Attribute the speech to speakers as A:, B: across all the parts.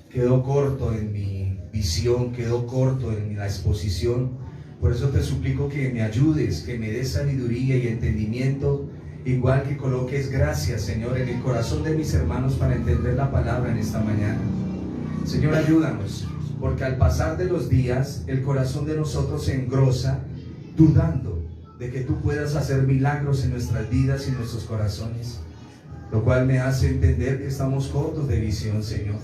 A: Quedó corto en mi visión, quedó corto en la exposición. Por eso te suplico que me ayudes, que me des sabiduría y entendimiento, igual que coloques gracias, Señor, en el corazón de mis hermanos para entender la palabra en esta mañana. Señor, ayúdanos, porque al pasar de los días, el corazón de nosotros se engrosa, dudando de que tú puedas hacer milagros en nuestras vidas y en nuestros corazones, lo cual me hace entender que estamos cortos de visión, Señor.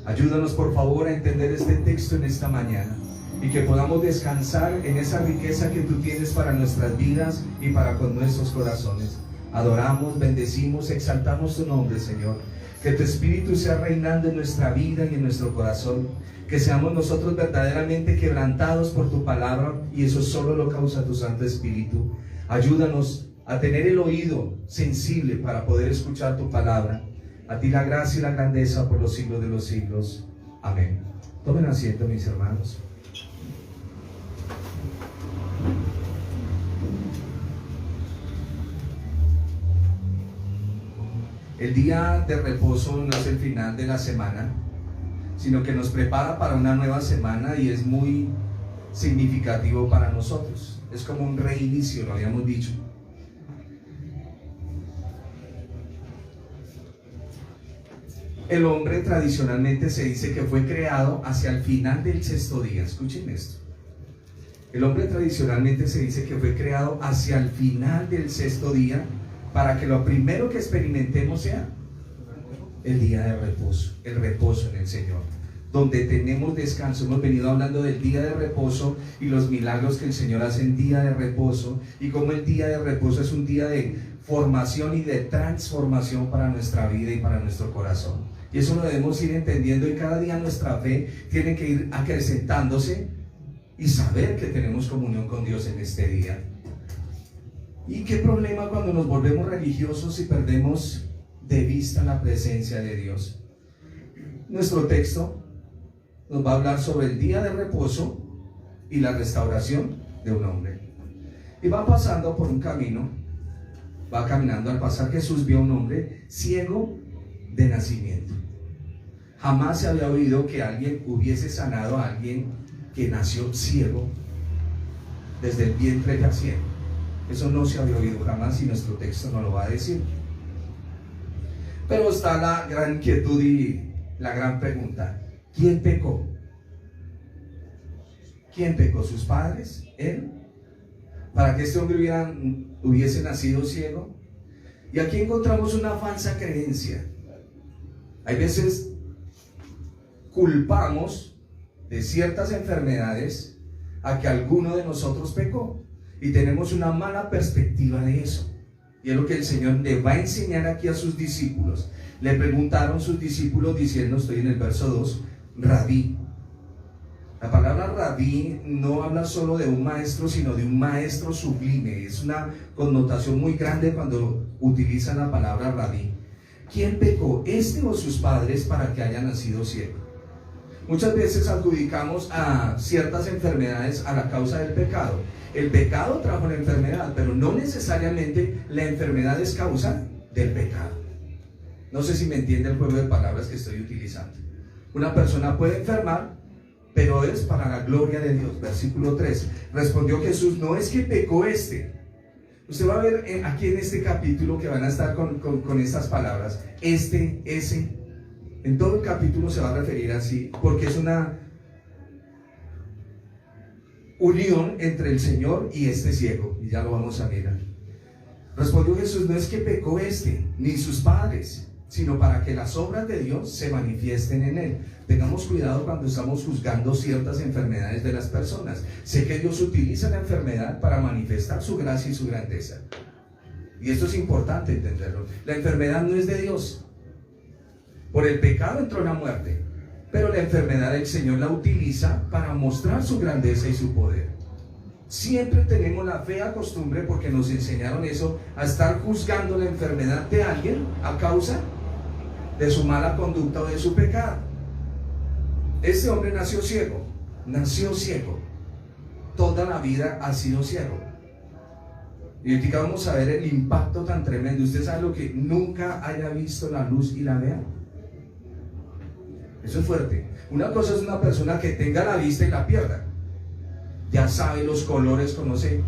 A: Ayúdanos por favor a entender este texto en esta mañana y que podamos descansar en esa riqueza que tú tienes para nuestras vidas y para con nuestros corazones. Adoramos, bendecimos, exaltamos tu nombre, Señor. Que tu Espíritu sea reinando en nuestra vida y en nuestro corazón. Que seamos nosotros verdaderamente quebrantados por tu palabra, y eso solo lo causa tu Santo Espíritu. Ayúdanos a tener el oído sensible para poder escuchar tu palabra. A ti la gracia y la grandeza por los siglos de los siglos. Amén. Tomen asiento, mis hermanos. El día de reposo no es el final de la semana, sino que nos prepara para una nueva semana, y es muy significativo para nosotros. Es como un reinicio, lo habíamos dicho. El hombre tradicionalmente se dice que fue creado hacia el final del sexto día. Escuchen esto. El hombre tradicionalmente se dice que fue creado hacia el final del sexto día, para que lo primero que experimentemos sea el día de reposo, el reposo en el Señor, donde tenemos descanso. Hemos venido hablando del día de reposo y los milagros que el Señor hace en día de reposo, y cómo el día de reposo es un día de formación y de transformación para nuestra vida y para nuestro corazón. Y eso lo debemos ir entendiendo, y cada día nuestra fe tiene que ir acrecentándose y saber que tenemos comunión con Dios en este día. ¿Y qué problema cuando nos volvemos religiosos y perdemos de vista la presencia de Dios? Nuestro texto nos va a hablar sobre el día de reposo y la restauración de un hombre. Y va pasando por un camino, va caminando. Al pasar, Jesús vio a un hombre ciego de nacimiento. Jamás se había oído que alguien hubiese sanado a alguien que nació ciego, desde el vientre ya ciego. Eso no se había oído jamás, y nuestro texto no lo va a decir. Pero está la gran inquietud y la gran pregunta: ¿quién pecó? ¿Quién pecó? ¿Sus padres? ¿Él? ¿Para que este hombre hubiese nacido ciego? Y aquí encontramos una falsa creencia. Hay veces culpamos de ciertas enfermedades a que alguno de nosotros pecó, y tenemos una mala perspectiva de eso. Y es lo que el Señor le va a enseñar aquí a sus discípulos. Le preguntaron sus discípulos diciendo, estoy en el verso 2, Rabí. La palabra rabí no habla solo de un maestro, sino de un maestro sublime. Es una connotación muy grande cuando utilizan la palabra rabí. ¿Quién pecó, este o sus padres, para que haya nacido ciego? Muchas veces adjudicamos a ciertas enfermedades a la causa del pecado. El pecado trajo la enfermedad, pero no necesariamente la enfermedad es causa del pecado. No sé si me entiende el juego de palabras que estoy utilizando. Una persona puede enfermar, pero es para la gloria de Dios. Versículo 3. Respondió Jesús, no es que pecó este. Usted va a ver aquí en este capítulo que van a estar con estas palabras. Este, ese. En todo el capítulo se va a referir así, porque es una unión entre el Señor y este ciego. Y ya lo vamos a mirar. Respondió Jesús, no es que pecó este, ni sus padres, sino para que las obras de Dios se manifiesten en él. Tengamos cuidado cuando estamos juzgando ciertas enfermedades de las personas. Sé que Dios utiliza la enfermedad para manifestar su gracia y su grandeza. Y esto es importante entenderlo. La enfermedad no es de Dios. Por el pecado entró la muerte, pero la enfermedad el Señor la utiliza para mostrar su grandeza y su poder. siempre tenemos la fea costumbre, porque nos enseñaron eso, a estar juzgando la enfermedad de alguien a causa de su mala conducta o de su pecado. Este hombre nació ciego, toda la vida ha sido ciego. Y ahorita vamos a ver el impacto tan tremendo. ¿Usted sabe lo que nunca haya visto la luz y la vea? Eso es fuerte. Una cosa es una persona que tenga la vista y la pierda, ya sabe los colores, conoce,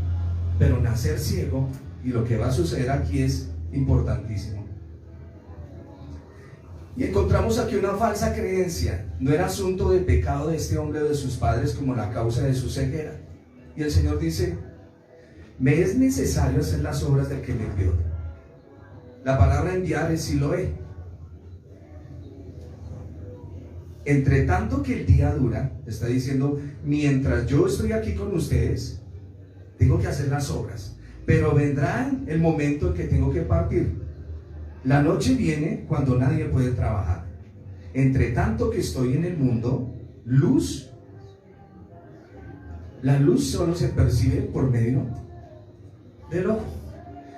A: pero nacer ciego, y lo que va a suceder aquí es importantísimo. Y encontramos aquí una falsa creencia. No era asunto de pecado de este hombre o de sus padres como la causa de su ceguera. Y el Señor dice: me es necesario hacer las obras del que me envió. La palabra enviar es Siloé. Entre tanto que el día dura, está diciendo, mientras yo estoy aquí con ustedes, tengo que hacer las obras. Pero vendrá el momento en que tengo que partir. La noche viene cuando nadie puede trabajar. Entre tanto que estoy en el mundo, la luz solo se percibe por medio del ojo.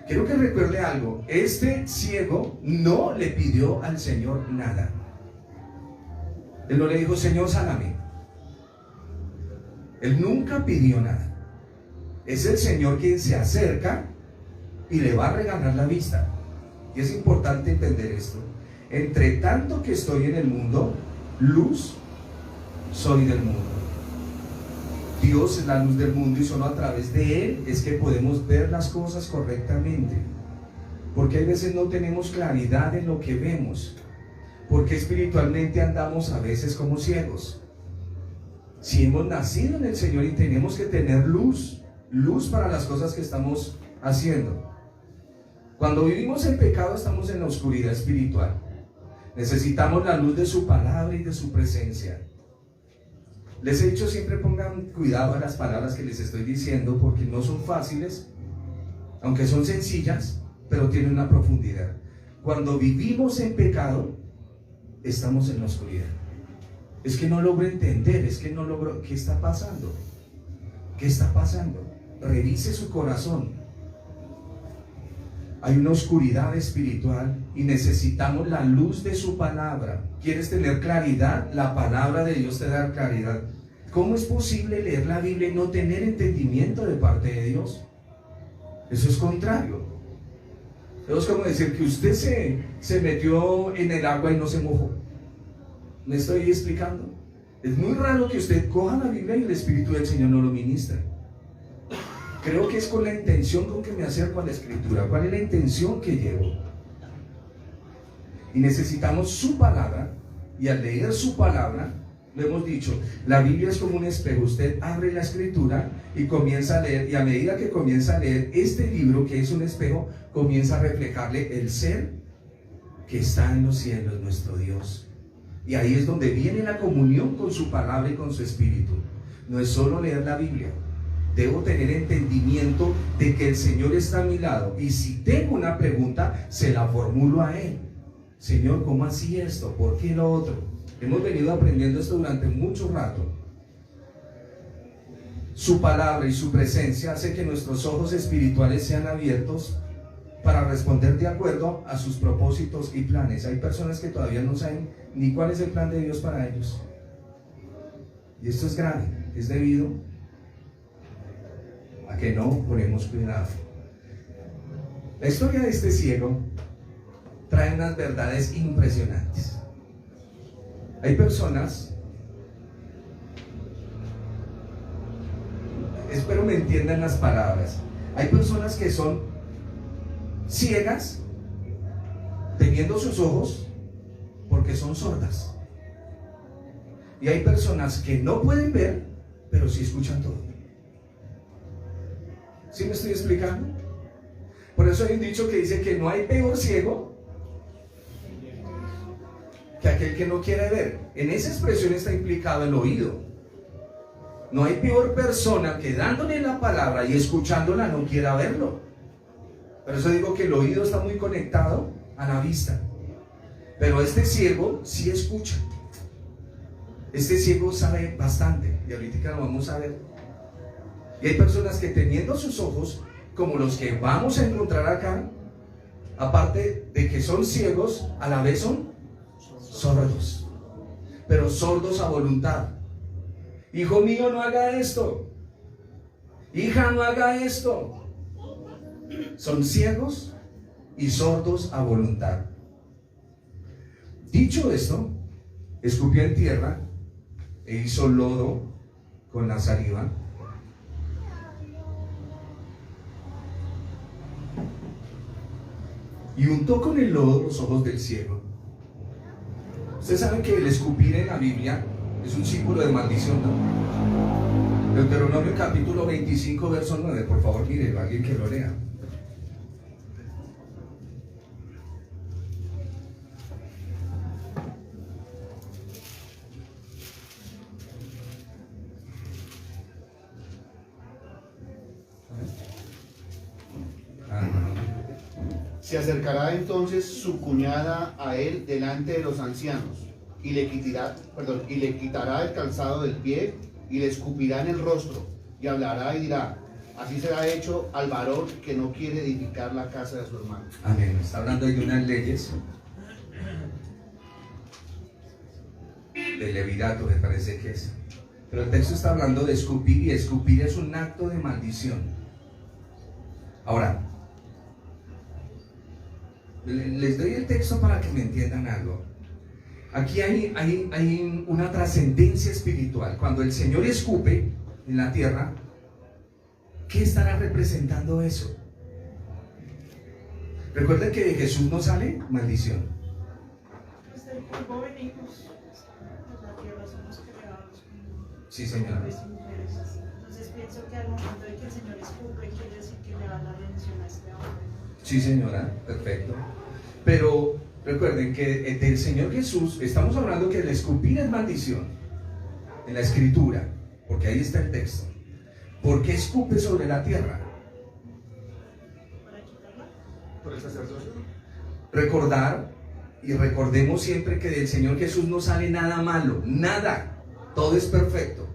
A: Quiero que recuerde algo. Este ciego no le pidió al Señor nada. Él no le dijo: Señor, sáname. Él nunca pidió nada. Es el Señor quien se acerca y le va a regalar la vista. Y es importante entender esto. Entre tanto que estoy en el mundo, luz soy del mundo. Dios es la luz del mundo, y solo a través de Él es que podemos ver las cosas correctamente. Porque hay veces no tenemos claridad en lo que vemos, porque espiritualmente andamos a veces como ciegos. Si hemos nacido en el Señor, y tenemos que tener luz para las cosas que estamos haciendo. Cuando vivimos en pecado, estamos en la oscuridad espiritual. Necesitamos la luz de su palabra y de su presencia. Les he dicho siempre: pongan cuidado a las palabras que les estoy diciendo, porque no son fáciles, aunque son sencillas, pero tienen una profundidad. Cuando vivimos en pecado, estamos en la oscuridad. Es que no logro entender, es que no logro. ¿Qué está pasando? ¿Qué está pasando? Revise su corazón. Hay una oscuridad espiritual y necesitamos la luz de su palabra. ¿Quieres tener claridad? La palabra de Dios te da claridad. ¿Cómo es posible leer la Biblia y no tener entendimiento de parte de Dios? Eso es contrario. Es como decir que usted se metió en el agua y no se mojó. ¿Me estoy explicando? Es muy raro que usted coja la Biblia y el Espíritu del Señor no lo ministra. Creo que es con la intención con que me acerco a la Escritura. ¿Cuál es la intención que llevo? Y necesitamos su palabra, y al leer su palabra, lo hemos dicho, la Biblia es como un espejo. Usted abre la Escritura y comienza a leer, y a medida que comienza a leer este libro, que es un espejo, comienza a reflejarle el ser que está en los cielos, nuestro Dios. Y ahí es donde viene la comunión con su palabra y con su Espíritu. No es solo leer la Biblia. Debo tener entendimiento de que el Señor está a mi lado, y si tengo una pregunta, se la formulo a Él. Señor, ¿cómo así esto? ¿Por qué lo otro? Hemos venido aprendiendo esto durante mucho rato. Su palabra y su presencia hace que nuestros ojos espirituales sean abiertos para responder de acuerdo a sus propósitos y planes. Hay personas que todavía no saben ni cuál es el plan de Dios para ellos. Y esto es grave, es debido a que no ponemos cuidado. La historia de este ciego trae unas verdades impresionantes. Hay personas, espero me entiendan las palabras, hay personas que son ciegas teniendo sus ojos porque son sordas, y hay personas que no pueden ver pero sí escuchan todo. ¿Sí me estoy explicando? Por eso hay un dicho que dice que no hay peor ciego que aquel que no quiere ver. En esa expresión está implicado el oído. No hay peor persona que dándole la palabra y escuchándola no quiera verlo. Por eso digo que el oído está muy conectado a la vista. Pero este ciego sí escucha. Este ciego sabe bastante, y ahorita lo vamos a ver. Y hay personas que teniendo sus ojos, como los que vamos a encontrar acá, aparte de que son ciegos, a la vez son sordos, pero sordos a voluntad. Hijo mío, no haga esto. Hija, no haga esto. Son ciegos y sordos a voluntad. Dicho esto, escupió en tierra e hizo lodo con la saliva. Y untó con el lodo los ojos del ciego. Ustedes saben que el escupir en la Biblia es un símbolo de maldición, ¿no? Deuteronomio capítulo 25, verso 9. Por favor, mire, alguien que lo lea.
B: Se acercará entonces su cuñada a él delante de los ancianos, y le quitará el calzado del pie, y le escupirá en el rostro, y hablará y dirá: así será hecho al varón que no quiere edificar la casa de su hermano.
A: Amén. Está hablando ahí de unas leyes de Levirato, me parece que es. Pero el texto está hablando de escupir, y escupir es un acto de maldición. Ahora, les doy el texto para que me entiendan algo. Aquí hay una trascendencia espiritual. Cuando el Señor escupe en la tierra, ¿qué estará representando eso? Recuerden que de Jesús no sale maldición.
C: Desde el polvo venimos, de la tierra somos creados.
A: Sí, señora.
C: Entonces pienso que al momento de que el Señor escupe, quiere decir que le da la bendición a este hombre.
A: Sí, señora, perfecto. Pero recuerden que del Señor Jesús estamos hablando que el escupir es maldición en la Escritura, porque ahí está el texto. ¿Por qué escupe sobre la tierra?
C: ¿Para quitarla?
B: ¿Por el sacerdocio?
A: Recordar y recordemos siempre que del Señor Jesús no sale nada malo, nada, todo es perfecto.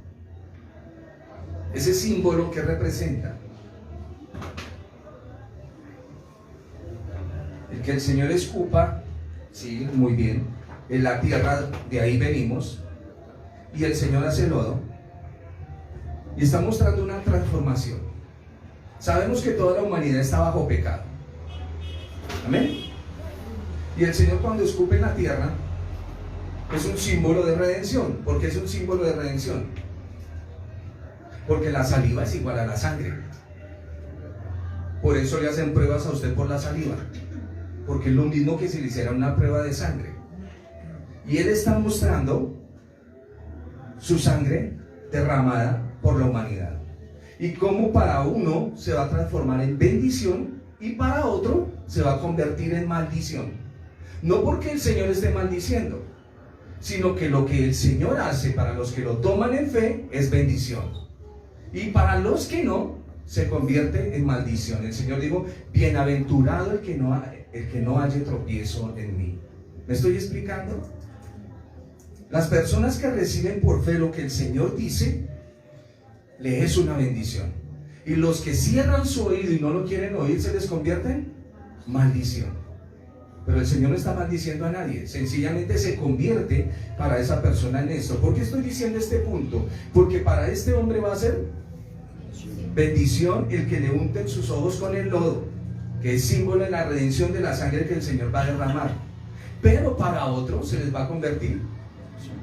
A: Ese símbolo que representa el que el Señor escupa, sí, muy bien, en la tierra, de ahí venimos, y el Señor hace lodo, y está mostrando una transformación. Sabemos que toda la humanidad está bajo pecado, amén, y el Señor cuando escupe en la tierra es un símbolo de redención. ¿Por qué es un símbolo de redención? Porque la saliva es igual a la sangre. Por eso le hacen pruebas a usted por la saliva, porque es lo mismo que si le hiciera una prueba de sangre. Y Él está mostrando su sangre derramada por la humanidad, y cómo para uno se va a transformar en bendición y para otro se va a convertir en maldición. No porque el Señor esté maldiciendo, sino que lo que el Señor hace para los que lo toman en fe es bendición, y para los que no, se convierte en maldición. El Señor dijo: bienaventurado el que no haya tropiezo en mí. ¿Me estoy explicando? Las personas que reciben por fe lo que el Señor dice, le es una bendición. Y los que cierran su oído y no lo quieren oír, se les convierte en maldición. Pero el Señor no está maldiciendo a nadie, sencillamente se convierte para esa persona en esto. ¿Por qué estoy diciendo este punto? Porque para este hombre va a ser bendición el que le unten sus ojos con el lodo, que es símbolo de la redención de la sangre que el Señor va a derramar. Pero para otros se les va a convertir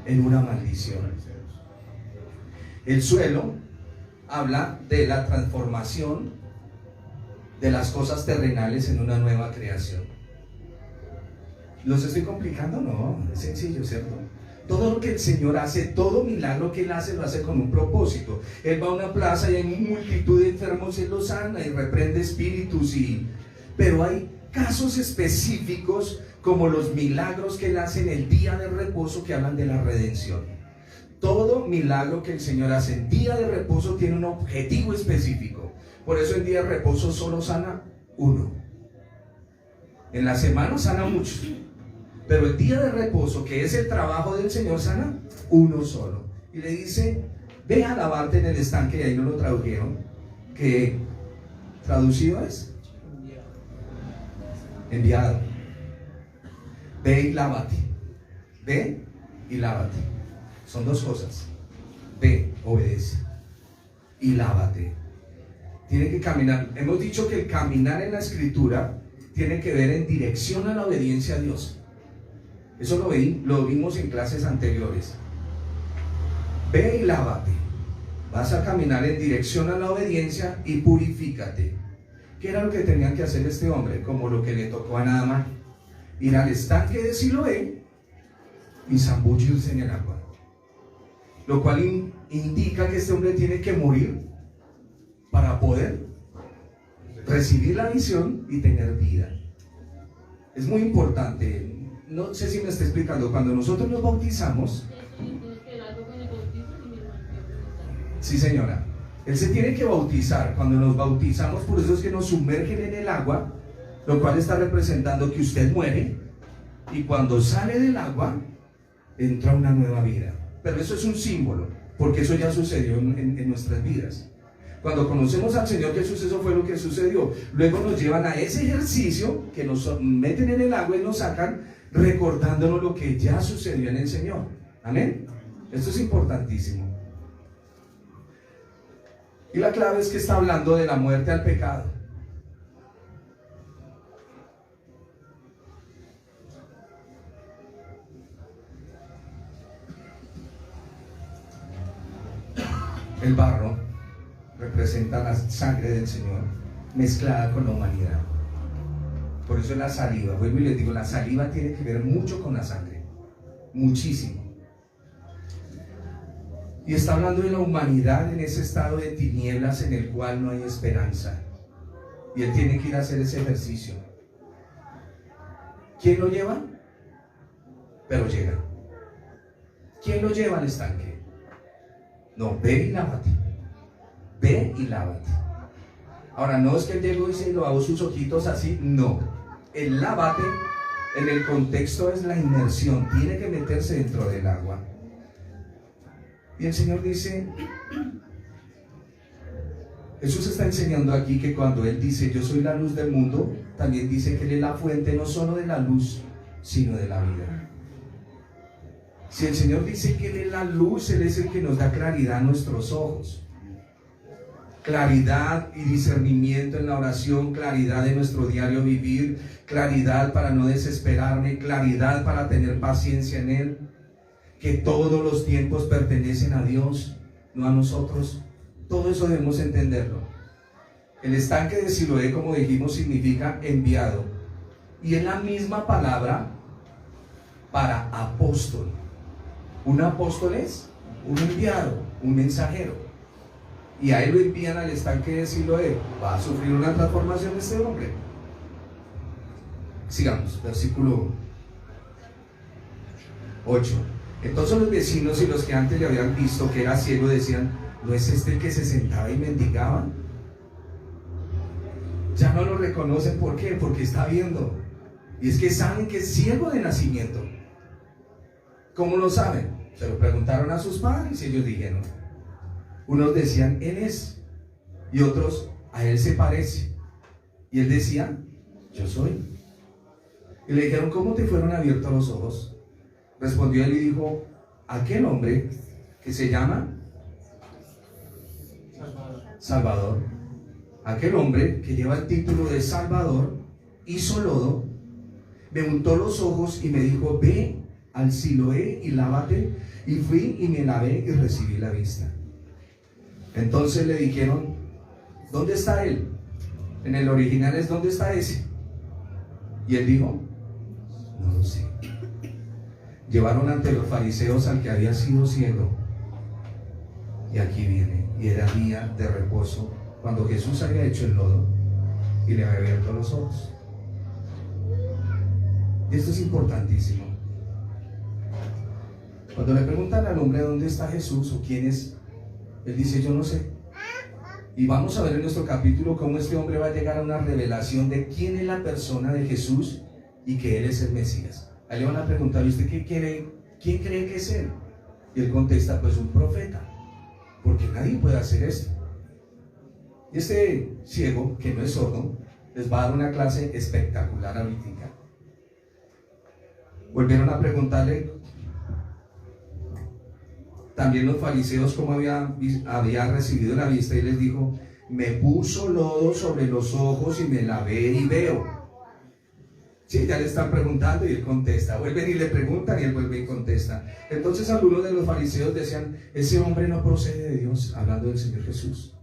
A: en una maldición. El suelo habla de la transformación de las cosas terrenales en una nueva creación. ¿Los estoy complicando? No, es sencillo, ¿cierto? Todo lo que el Señor hace, todo milagro que Él hace, lo hace con un propósito. Él va a una plaza y hay multitud de enfermos, Él los sana y reprende espíritus, pero hay casos específicos como los milagros que Él hace en el día de reposo, que hablan de la redención. Todo milagro que el Señor hace en día de reposo tiene un objetivo específico. Por eso en día de reposo solo sana uno. En la semana sana muchos, pero el día de reposo, que es el trabajo del Señor, sana uno solo. Y le dice: ve a lavarte en el estanque, y ahí no lo tradujeron, que traducido es enviado. Ve y lávate. Ve y lávate. Son dos cosas. Ve, obedece y lávate. Tiene que caminar. Hemos dicho que el caminar en la escritura tiene que ver en dirección a la obediencia a Dios. Eso lo vimos en clases anteriores. Ve y lávate. Vas a caminar en dirección a la obediencia y purifícate. ¿Qué era lo que tenía que hacer este hombre? Como lo que le tocó a Naamán: ir al estanque de Siloé y zambullirse en el agua. Lo cual indica que este hombre tiene que morir para poder recibir la visión y tener vida. Es muy importante. No sé si me está explicando. Cuando nosotros nos bautizamos, sí, señora, él se tiene que bautizar. Cuando nos bautizamos, por eso es que nos sumergen en el agua, lo cual está representando que usted muere, y cuando sale del agua entra una nueva vida. Pero eso es un símbolo, porque eso ya sucedió en nuestras vidas. Cuando conocemos al Señor Jesús, eso fue lo que sucedió. Luego nos llevan a ese ejercicio, que nos meten en el agua y nos sacan, recordándonos lo que ya sucedió en el Señor. Amén. Esto es importantísimo. Y la clave es que está hablando de la muerte al pecado. El barro representa la sangre del Señor mezclada con la humanidad. Por eso la saliva, vuelvo y les digo, la saliva tiene que ver mucho con la sangre, muchísimo. Y está hablando de la humanidad en ese estado de tinieblas en el cual no hay esperanza. Y él tiene que ir a hacer ese ejercicio. ¿Quién lo lleva? Pero llega. ¿Quién lo lleva al estanque? No, ve y lávate. Ve y lávate. Ahora, no es que él llegó y se lavó sus ojitos así, no. El lávate en el contexto es la inmersión, tiene que meterse dentro del agua. Y el Señor dice, Jesús está enseñando aquí que cuando Él dice yo soy la luz del mundo, también dice que Él es la fuente no solo de la luz, sino de la vida. Si el Señor dice que Él es la luz, Él es el que nos da claridad a nuestros ojos. Claridad y discernimiento en la oración, claridad en nuestro diario vivir, claridad para no desesperarme, claridad para tener paciencia en Él. Que todos los tiempos pertenecen a Dios, no a nosotros. Todo eso debemos entenderlo. El estanque de Siloé, como dijimos, significa enviado. Y es la misma palabra para apóstol. Un apóstol es un enviado, un mensajero. Y a él lo envían al estanque de Siloé. Va a sufrir una transformación este hombre. Sigamos, versículo 8. Entonces los vecinos y los que antes le habían visto que era ciego decían, ¿no es este el que se sentaba y mendigaba? Ya no lo reconocen. ¿Por qué? Porque está viendo. Y es que saben que es ciego de nacimiento. ¿Cómo lo saben? Se lo preguntaron a sus padres y ellos dijeron. Unos decían, Él es. Y otros, a Él se parece. Y Él decía, yo soy. Y le dijeron, ¿cómo te fueron abiertos los ojos? Respondió él y dijo, aquel hombre que se llama Salvador, aquel hombre que lleva el título de Salvador, hizo lodo, me untó los ojos y me dijo, ve al Siloé y lávate. Y fui y me lavé y recibí la vista. Entonces le dijeron, ¿dónde está él? En el original es, ¿dónde está ese? Y él dijo, no lo sé. Llevaron ante los fariseos al que había sido ciego. Y aquí viene, y era día de reposo, cuando Jesús había hecho el lodo y le había abierto los ojos. Y esto es importantísimo. Cuando le preguntan al hombre dónde está Jesús o quién es, él dice, yo no sé. Y vamos a ver en nuestro capítulo cómo este hombre va a llegar a una revelación de quién es la persona de Jesús y que Él es el Mesías. Ahí le van a preguntar, ¿usted quién cree que es Él? Y él contesta, pues un profeta. porque nadie puede hacer esto. Y este ciego, que no es sordo, les va a dar una clase espectacular ahorita. Volvieron a preguntarle también los fariseos cómo había recibido la vista, y les dijo: me puso lodo sobre los ojos y me lavé y veo. Sí, ya le están preguntando y él contesta. Vuelven y le preguntan y él vuelve y contesta. Entonces algunos de los fariseos decían: ese hombre no procede de Dios, hablando del Señor Jesús,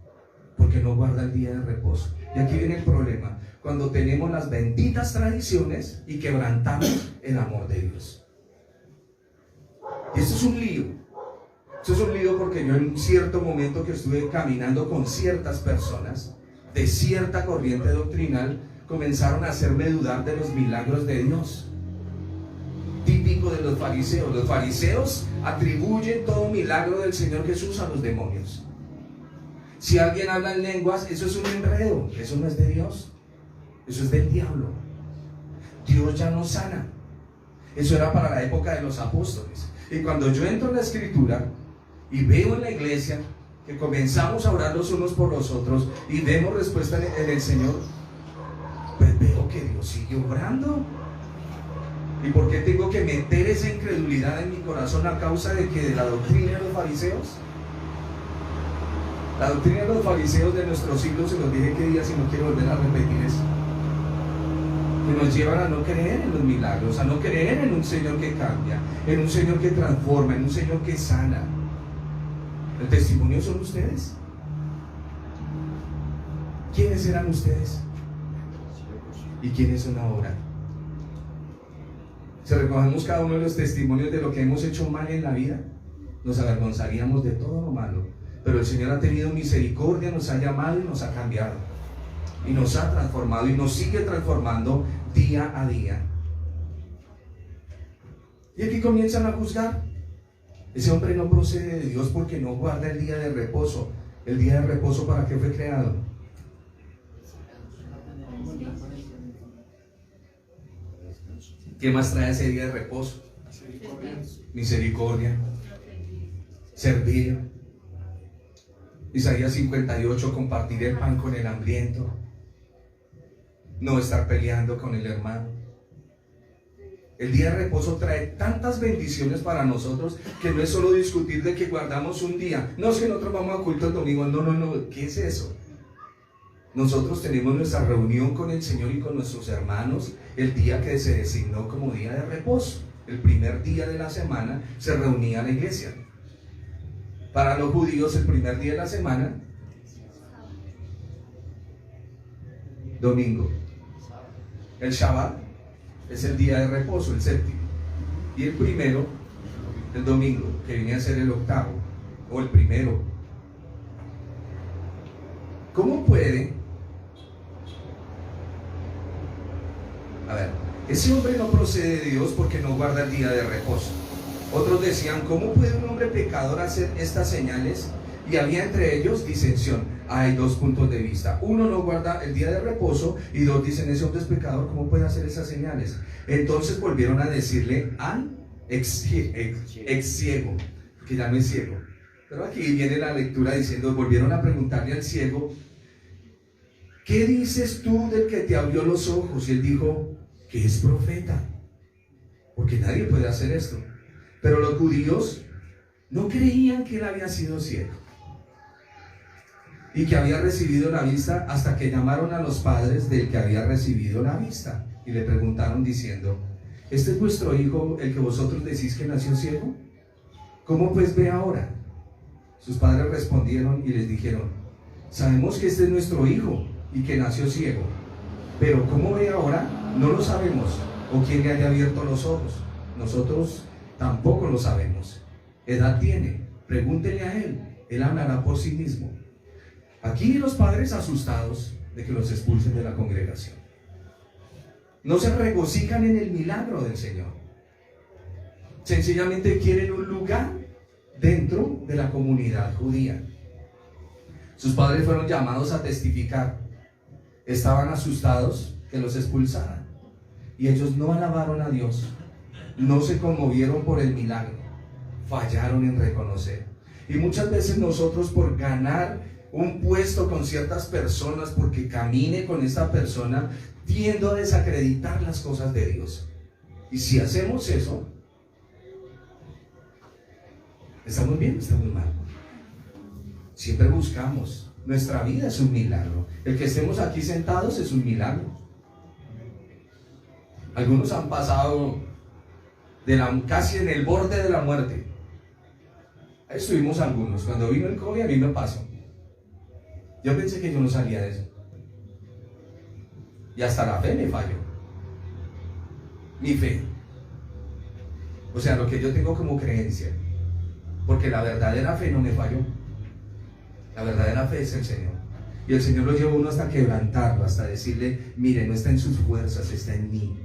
A: porque no guarda el día de reposo. Y aquí viene el problema: cuando tenemos las benditas tradiciones y quebrantamos el amor de Dios. Y esto es un lío. Esto es un lío porque yo en un cierto momento que estuve caminando con ciertas personas de cierta corriente doctrinal, comenzaron a hacerme dudar de los milagros de Dios. Típico de los fariseos. Los fariseos atribuyen todo milagro del Señor Jesús a los demonios. Si alguien habla en lenguas, eso es un enredo, eso no es de Dios, eso es del diablo. Dios ya no sana. Eso era para la época de los apóstoles. Y cuando yo entro en la escritura y veo en la iglesia que comenzamos a orar los unos por los otros y vemos respuesta en el Señor, pues veo que Dios sigue obrando. ¿Y por qué tengo que meter esa incredulidad en mi corazón a causa de la doctrina de los fariseos? La doctrina de los fariseos de nuestros siglos, se los dije que día, si no quiero volver a repetir eso, que nos llevan a no creer en los milagros, a no creer en un Señor que cambia, en un Señor que transforma, en un Señor que sana. ¿El testimonio son ustedes? ¿Quiénes eran ustedes? ¿Y quiénes son ahora? Si recogemos cada uno de los testimonios de lo que hemos hecho mal en la vida, nos avergonzaríamos de todo lo malo. Pero el Señor ha tenido misericordia, nos ha llamado y nos ha cambiado. Y nos ha transformado y nos sigue transformando día a día. Y aquí comienzan a juzgar. Ese hombre no procede de Dios porque no guarda el día de reposo. ¿El día de reposo para qué fue creado? ¿Qué más trae ese día de reposo? Misericordia. Servir. Isaías 58, compartir el pan con el hambriento. No estar peleando con el hermano. El día de reposo trae tantas bendiciones para nosotros que no es solo discutir de que guardamos un día. No, es que nosotros vamos a culto el domingo. No. ¿Qué es eso? Nosotros tenemos nuestra reunión con el Señor y con nuestros hermanos el día que se designó como día de reposo. El primer día de la semana se reunía la iglesia. Para los judíos, el primer día de la semana, domingo. El Shabbat es el día de reposo, el séptimo. Y el primero, el domingo, que viene a ser el octavo, o el primero. ¿Cómo puede? A ver, ese hombre no procede de Dios porque no guarda el día de reposo. Otros decían: ¿cómo puede un hombre pecador hacer estas señales? Y había entre ellos disensión. Hay dos puntos de vista. Uno no guarda el día de reposo y dos dicen: ese hombre es pecador, ¿cómo puede hacer esas señales? Entonces volvieron a decirle al ex ciego, que ya no es ciego. Pero aquí viene la lectura diciendo: volvieron a preguntarle al ciego: ¿qué dices tú del que te abrió los ojos? Y él dijo que es profeta, porque nadie puede hacer esto. Pero los judíos no creían que él había sido ciego y que había recibido la vista, hasta que llamaron a los padres del que había recibido la vista y le preguntaron diciendo: ¿este es vuestro hijo, el que vosotros decís que nació ciego? ¿Cómo pues ve ahora? Sus padres respondieron y les dijeron: sabemos que este es nuestro hijo y que nació ciego, pero ¿cómo ve ahora? No lo sabemos, o quién le haya abierto los ojos. Nosotros tampoco lo sabemos. ¿Edad tiene? Pregúntele a él, él hablará por sí mismo. Aquí los padres asustados de que los expulsen de la congregación. No se regocijan en el milagro del Señor. Sencillamente quieren un lugar dentro de la comunidad judía. Sus padres fueron llamados a testificar. Estaban asustados que los expulsaran. Y ellos no alabaron a Dios. No se conmovieron por el milagro. Fallaron en reconocer. Y muchas veces nosotros, por ganar un puesto con ciertas personas, porque camine con esta persona, tiendo a desacreditar las cosas de Dios. Y si hacemos eso, ¿estamos bien o estamos mal? Siempre buscamos. Nuestra vida es un milagro. El que estemos aquí sentados es un milagro. Algunos han pasado casi en el borde de la muerte. Ahí estuvimos algunos. Cuando vino el COVID, a mí me pasó. Yo pensé que yo no salía de eso. Y hasta la fe me falló. Mi fe. O sea, lo que yo tengo como creencia. Porque la verdadera fe no me falló. La verdadera fe es el Señor. Y el Señor lo lleva a uno hasta quebrantarlo, hasta decirle, mire, no está en sus fuerzas, está en mí.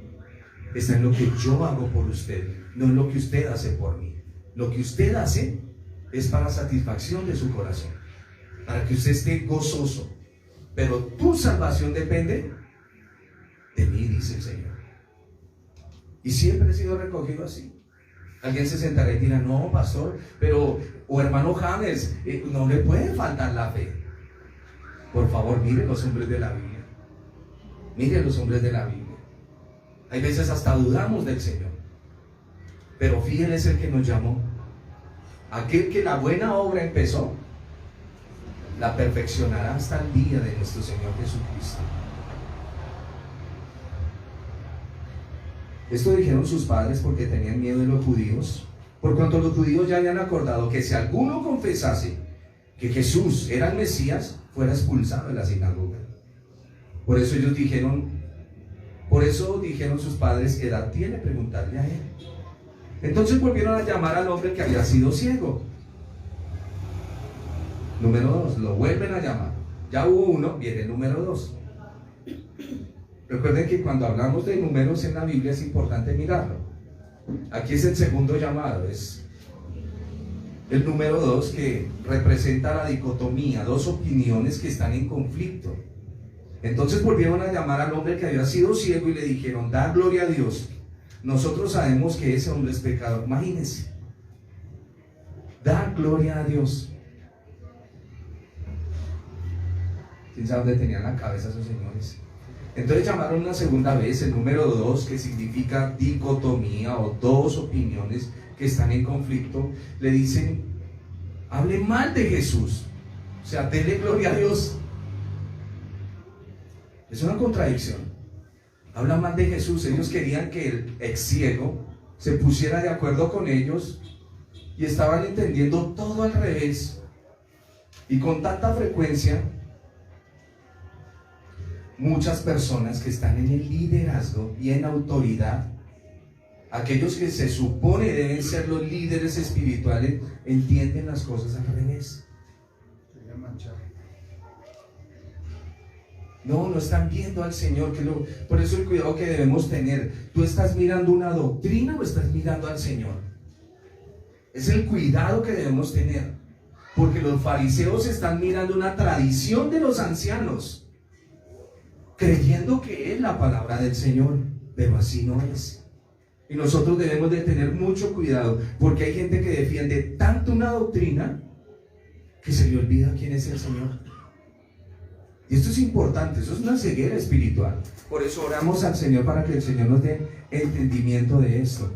A: Está en lo que yo hago por usted, no en lo que usted hace por mí. Lo que usted hace es para satisfacción de su corazón, para que usted esté gozoso. Pero tu salvación depende de mí, dice el Señor. Y siempre he sido recogido así. Alguien se sentará y dirá, no, pastor, pero, o hermano James, no le puede faltar la fe. Por favor, mire los hombres de la Biblia. Mire los hombres de la Biblia. Hay veces hasta dudamos del Señor. Pero fiel es el que nos llamó. Aquel que la buena obra empezó, la perfeccionará hasta el día de nuestro Señor Jesucristo. Esto dijeron sus padres porque tenían miedo de los judíos, por cuanto los judíos ya habían acordado que si alguno confesase que Jesús era el Mesías, fuera expulsado de la sinagoga. Por eso dijeron sus padres, ¿qué edad tiene? Preguntarle a él. Entonces volvieron a llamar al hombre que había sido ciego. Número 2, lo vuelven a llamar. Ya hubo uno, viene el número 2. Recuerden que cuando hablamos de números en la Biblia es importante mirarlo. Aquí es el segundo llamado, es el número 2, que representa la dicotomía, dos opiniones que están en conflicto. Entonces volvieron a llamar al hombre que había sido ciego y le dijeron, da gloria a Dios. Nosotros sabemos que ese hombre es pecador. Imagínense. Da gloria a Dios. ¿Quién sabe dónde tenían la cabeza esos señores? Entonces llamaron una segunda vez, el número 2, que significa dicotomía o dos opiniones que están en conflicto. Le dicen, hable mal de Jesús. O sea, denle gloria a Dios. Es una contradicción. Habla mal de Jesús. Ellos querían que el ex ciego se pusiera de acuerdo con ellos y estaban entendiendo todo al revés. Y con tanta frecuencia, muchas personas que están en el liderazgo y en autoridad, aquellos que se supone deben ser los líderes espirituales, entienden las cosas al revés. No están viendo al Señor. Por eso el cuidado que debemos tener. ¿Tú estás mirando una doctrina o estás mirando al Señor? Es el cuidado que debemos tener. Porque los fariseos están mirando una tradición de los ancianos, creyendo que es la palabra del Señor, pero así no es. Y nosotros debemos de tener mucho cuidado, porque hay gente que defiende tanto una doctrina que se le olvida quién es el Señor. Y esto es importante, eso es una ceguera espiritual. Por eso oramos al Señor para que el Señor nos dé entendimiento de esto.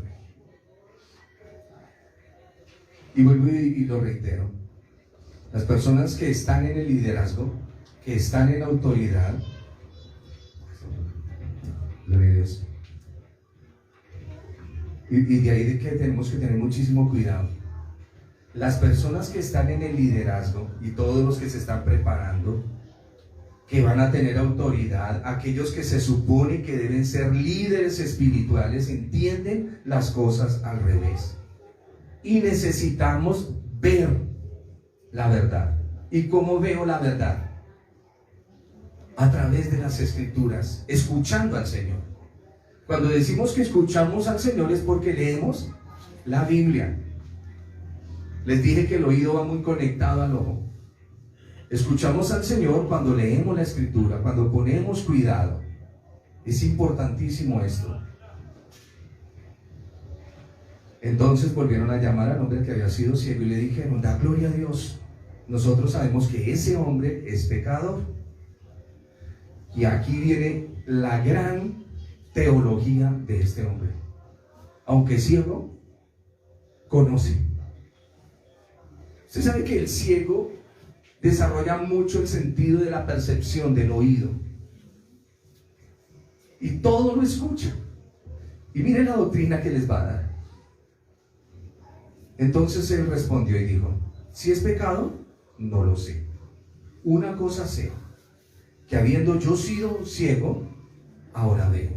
A: Y vuelvo y lo reitero. Las personas que están en el liderazgo, que están en autoridad, y de ahí de que tenemos que tener muchísimo cuidado. Las personas que están en el liderazgo y todos los que se están preparando, que van a tener autoridad, aquellos que se supone que deben ser líderes espirituales, entienden las cosas al revés. Y necesitamos ver la verdad. ¿Y cómo veo la verdad? A través de las Escrituras, escuchando al Señor. Cuando decimos que escuchamos al Señor es porque leemos la Biblia. Les dije que el oído va muy conectado al ojo. Escuchamos al Señor cuando leemos la Escritura, cuando ponemos cuidado. Es importantísimo esto. Entonces volvieron a llamar al hombre que había sido ciego y le dijeron: da gloria a Dios, nosotros sabemos que ese hombre es pecador. Y aquí viene la gran teología de este hombre. Aunque ciego, conoce. Usted sabe que el ciego desarrolla mucho el sentido de la percepción, del oído, y todo lo escucha. Y mire la doctrina que les va a dar. Entonces él respondió y dijo: si es pecado, no lo sé. Una cosa sé, que habiendo yo sido ciego, ahora veo.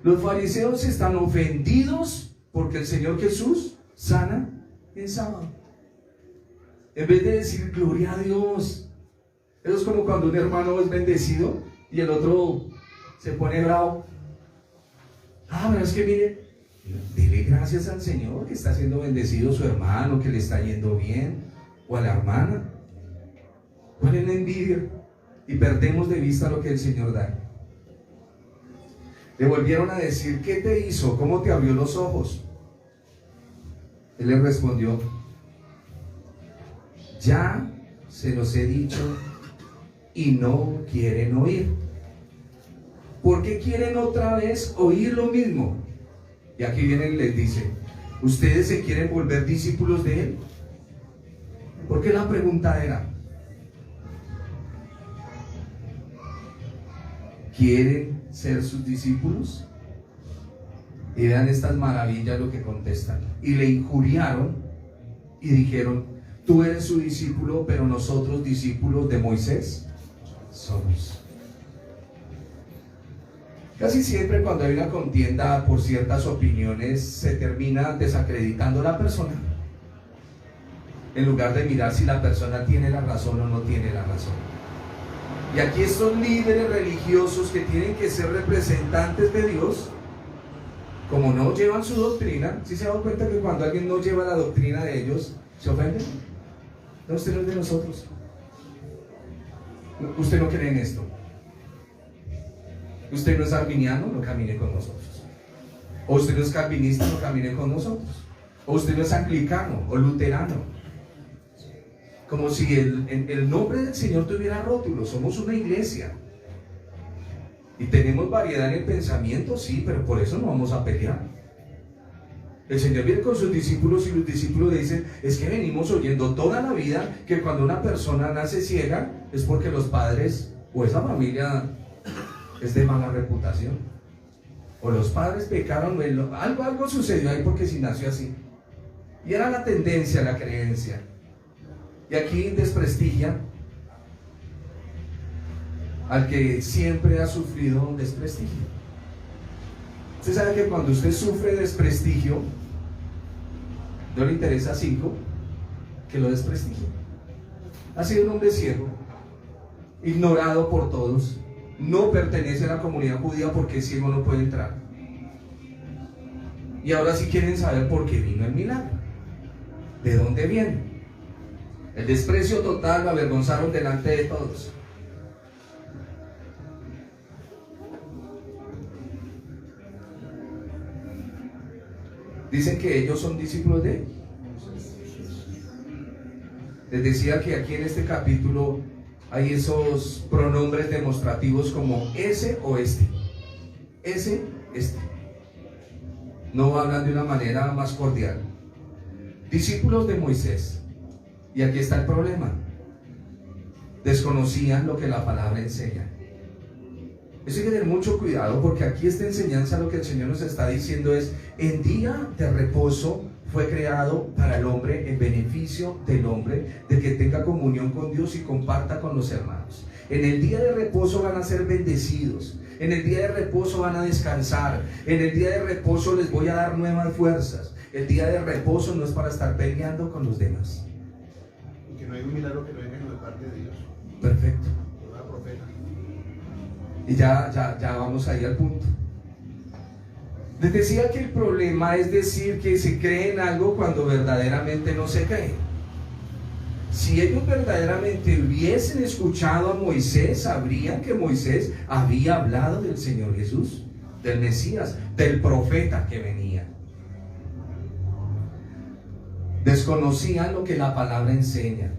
A: Los fariseos están ofendidos porque el Señor Jesús sana en sábado. En vez de decir gloria a Dios. Eso es como cuando un hermano es bendecido y el otro se pone bravo. Pero es que mire, dele gracias al Señor que está siendo bendecido su hermano, que le está yendo bien, o a la hermana. ¿Cuál es la envidia? Y perdemos de vista lo que el Señor da. Le volvieron a decir: ¿qué te hizo? ¿Cómo te abrió los ojos? Él les respondió: ya se los he dicho y no quieren oír. ¿Por qué quieren otra vez oír lo mismo? Y aquí viene y les dice: ¿ustedes se quieren volver discípulos de Él? Porque la pregunta era: ¿quieren ser sus discípulos? Y vean estas maravillas lo que contestan. Y le injuriaron y dijeron: tú eres su discípulo, pero nosotros discípulos de Moisés somos. Casi siempre cuando hay una contienda por ciertas opiniones, se termina desacreditando la persona, en lugar de mirar si la persona tiene la razón o no tiene la razón. Y aquí estos líderes religiosos que tienen que ser representantes de Dios, como no llevan su doctrina, ¿sí se ha dado cuenta que cuando alguien no lleva la doctrina de ellos, se ofenden? No, usted no es de nosotros. Usted no cree en esto. Usted no es arminiano, no camine con nosotros. O usted no es calvinista, no camine con nosotros. O usted no es anglicano o luterano. Como si el nombre del Señor tuviera rótulos. Somos una iglesia. Y tenemos variedad en el pensamiento, sí, pero por eso no vamos a pelear. El Señor viene con sus discípulos y los discípulos le dicen: es que venimos oyendo toda la vida que cuando una persona nace ciega es porque los padres o esa familia es de mala reputación, o los padres pecaron, algo sucedió ahí porque si nació así. Y era la tendencia, la creencia. Y aquí desprestigia al que siempre ha sufrido desprestigio. Usted sabe que cuando usted sufre desprestigio, no le interesa 5 que lo desprestigio. Ha sido un hombre ciego, ignorado por todos, no pertenece a la comunidad judía porque ciego no puede entrar. Y ahora sí quieren saber por qué vino el milagro. ¿De dónde viene? El desprecio total, lo avergonzaron delante de todos. Dicen que ellos son discípulos de él. Les decía que aquí en este capítulo hay esos pronombres demostrativos como ese o este. Ese, este. No hablan de una manera más cordial. Discípulos de Moisés. Y aquí está el problema. Desconocían lo que la palabra enseña. Eso hay que tener mucho cuidado, porque aquí esta enseñanza, lo que el Señor nos está diciendo es: en día de reposo fue creado para el hombre, en beneficio del hombre, de que tenga comunión con Dios y comparta con los hermanos. En el día de reposo van a ser bendecidos. En el día de reposo van a descansar. En el día de reposo les voy a dar nuevas fuerzas. El día de reposo no es para estar peleando con los demás.
B: Y que no hay un milagro que no venga de parte de Dios.
A: Perfecto.
B: Toda profeta.
A: Y ya vamos ahí al punto. Les decía que el problema es decir que se cree en algo cuando verdaderamente no se cree. Si ellos verdaderamente hubiesen escuchado a Moisés, sabrían que Moisés había hablado del Señor Jesús, del Mesías, del profeta que venía. desconocían lo que la palabra enseña.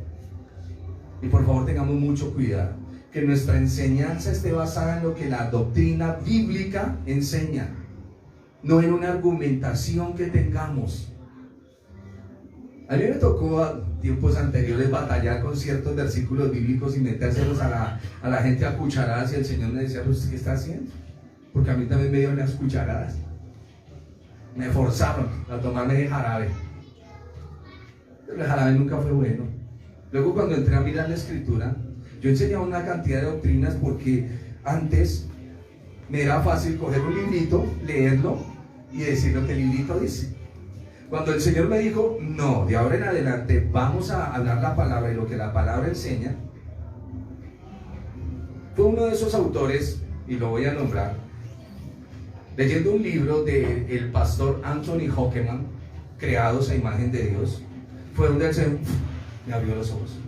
A: Y por favor tengamos mucho cuidado, que nuestra enseñanza esté basada en lo que la doctrina bíblica enseña, no en una argumentación que tengamos. A mí me tocó a tiempos anteriores batallar con ciertos versículos bíblicos y metérselos a la gente a cucharadas, y el Señor me decía: ¿usted qué está haciendo? Porque a mí también me dieron las cucharadas, me forzaron a tomarme de jarabe, pero el jarabe nunca fue bueno. Luego, cuando entré a mirar la escritura, yo enseñaba una cantidad de doctrinas porque antes me era fácil coger un librito, leerlo y decir lo que el librito dice. Cuando el Señor me dijo: no, de ahora en adelante vamos a hablar la palabra y lo que la palabra enseña, fue uno de esos autores, y lo voy a nombrar, leyendo un libro del pastor Anthony Hockeman, Creados a imagen de Dios, fue donde el Señor me abrió los ojos.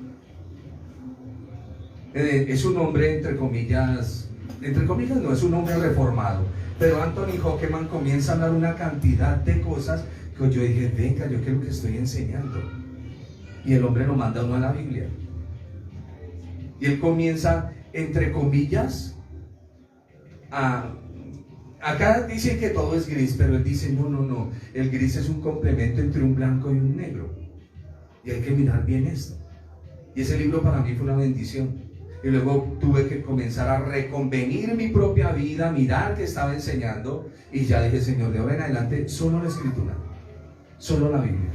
A: Es un hombre, entre comillas no, es un hombre reformado, pero Anthony Hockeman comienza a hablar una cantidad de cosas que yo dije: venga, yo creo que estoy enseñando. Y el hombre lo manda a uno a la Biblia, y él comienza, entre comillas, acá dicen que todo es gris, pero él dice: no, el gris es un complemento entre un blanco y un negro, y hay que mirar bien esto. Y ese libro para mí fue una bendición. Y luego tuve que comenzar a reconvenir mi propia vida, mirar qué estaba enseñando, y ya dije: Señor, de ahora en adelante solo la escritura, solo la Biblia.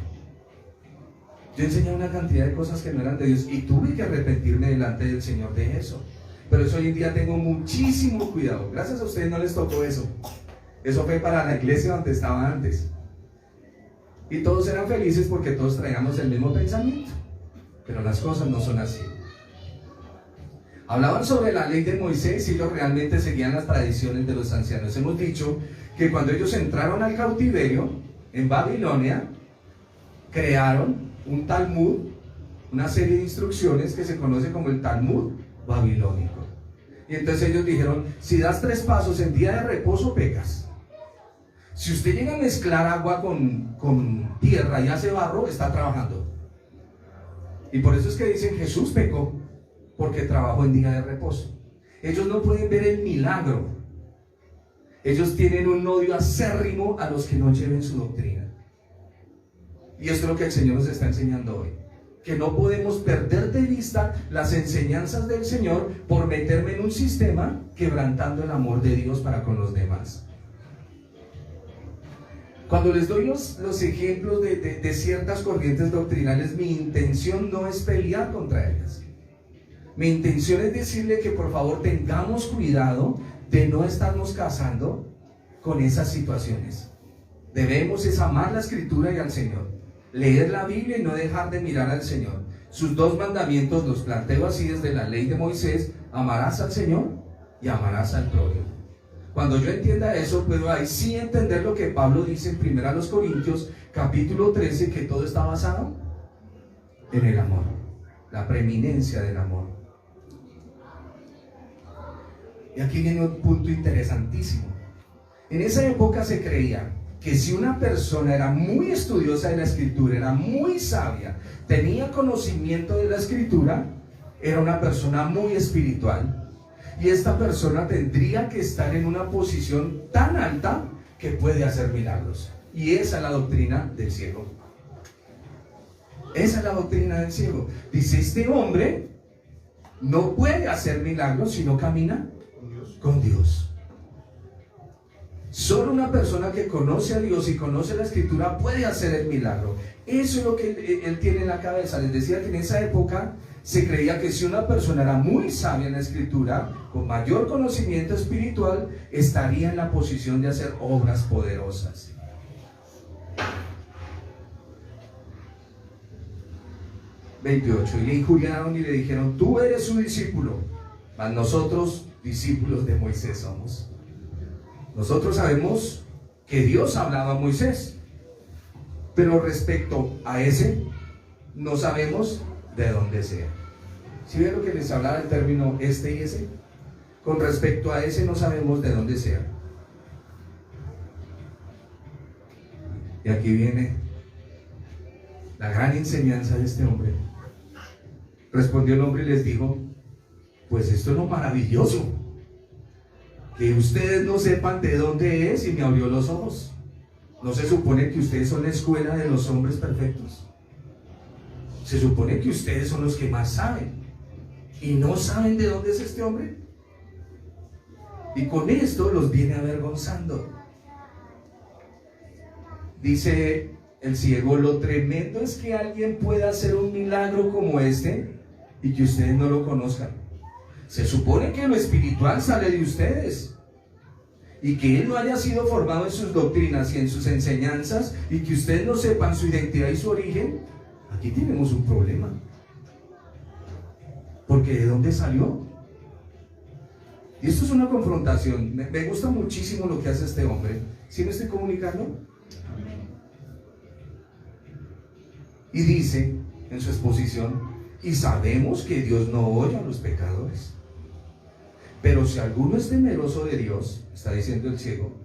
A: Yo enseñaba una cantidad de cosas que no eran de Dios, y tuve que arrepentirme delante del Señor de eso. Pero eso hoy en día tengo muchísimo cuidado. Gracias a ustedes no les tocó eso. Eso fue para la iglesia donde estaba antes, y todos eran felices porque todos traíamos el mismo pensamiento. Pero las cosas no son así. Hablaban sobre la ley de Moisés y ellos realmente seguían las tradiciones de los ancianos. Hemos dicho que cuando ellos entraron al cautiverio en Babilonia, crearon un Talmud, una serie de instrucciones que se conoce como el Talmud babilónico. Y entonces ellos dijeron: si das 3 pasos en día de reposo, pecas. Si usted llega a mezclar agua con tierra y hace barro, está trabajando. Y por eso es que dicen: Jesús pecó porque trabajó en día de reposo. Ellos no pueden ver el milagro. Ellos tienen un odio acérrimo a los que no lleven su doctrina. Y esto es lo que el Señor nos está enseñando hoy, que no podemos perder de vista las enseñanzas del Señor por meterme en un sistema quebrantando el amor de Dios para con los demás. Cuando les doy los ejemplos de ciertas corrientes doctrinales, mi intención no es pelear contra ellas. Mi intención es decirle que por favor tengamos cuidado de no estarnos casando con esas situaciones. Debemos es amar la escritura y al Señor, leer la Biblia y no dejar de mirar al Señor. Sus 2 mandamientos los planteo así desde la ley de Moisés: amarás al Señor y amarás al prójimo. Cuando yo entienda eso, puedo ahí sí entender lo que Pablo dice en 1 Corintios capítulo 13, que todo está basado en el amor, la preeminencia del amor. Y aquí viene un punto interesantísimo. En esa época se creía que si una persona era muy estudiosa de la escritura, era muy sabia, tenía conocimiento de la escritura, era una persona muy espiritual, y esta persona tendría que estar en una posición tan alta que puede hacer milagros. Y esa es la doctrina del ciego. Esa es la doctrina del ciego. Dice: este hombre no puede hacer milagros si no camina con Dios. Solo una persona que conoce a Dios y conoce la escritura puede hacer el milagro. Eso es lo que él tiene en la cabeza. Les decía que en esa época se creía que si una persona era muy sabia en la escritura, con mayor conocimiento espiritual, estaría en la posición de hacer obras poderosas. Y le injuriaron y le dijeron: tú eres su discípulo, mas nosotros discípulos de Moisés somos. Nosotros sabemos que Dios hablaba a Moisés, pero respecto a ese no sabemos de dónde sea. ¿Sí ven lo que les hablaba el término este y ese? Con respecto a ese no sabemos de dónde sea. Y aquí viene la gran enseñanza de este hombre. Respondió el hombre y les dijo: pues esto es lo maravilloso, que ustedes no sepan de dónde es, y me abrió los ojos. ¿No se supone que ustedes son la escuela de los hombres perfectos? Se supone que ustedes son los que más saben, y no saben de dónde es este hombre. Y con esto los viene avergonzando. Dice el ciego: lo tremendo es que alguien pueda hacer un milagro como este y que ustedes no lo conozcan. Se supone que lo espiritual sale de ustedes, y que él no haya sido formado en sus doctrinas y en sus enseñanzas, y que ustedes no sepan su identidad y su origen. Aquí tenemos un problema, porque ¿de dónde salió? Y esto es una confrontación. Me gusta muchísimo lo que hace este hombre. ¿Sí me estoy comunicando? Y dice en su exposición: y sabemos que Dios no oye a los pecadores, pero si alguno es temeroso de Dios, está diciendo el ciego,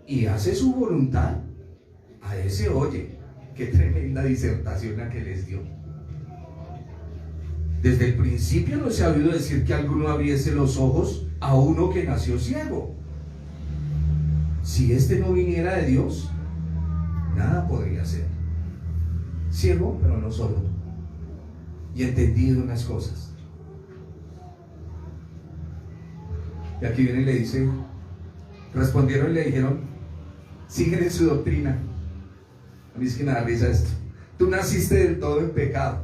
A: y hace su voluntad, a ese oye. Qué tremenda disertación la que les dio. Desde el principio no se ha oído decir que alguno abriese los ojos a uno que nació ciego. Si este no viniera de Dios, nada podría ser. Ciego, pero no sordo, y entendido unas cosas. Y aquí viene y le dice, respondieron y le dijeron: siguen en su doctrina. A mí es que me da risa esto. Tú naciste del todo en pecado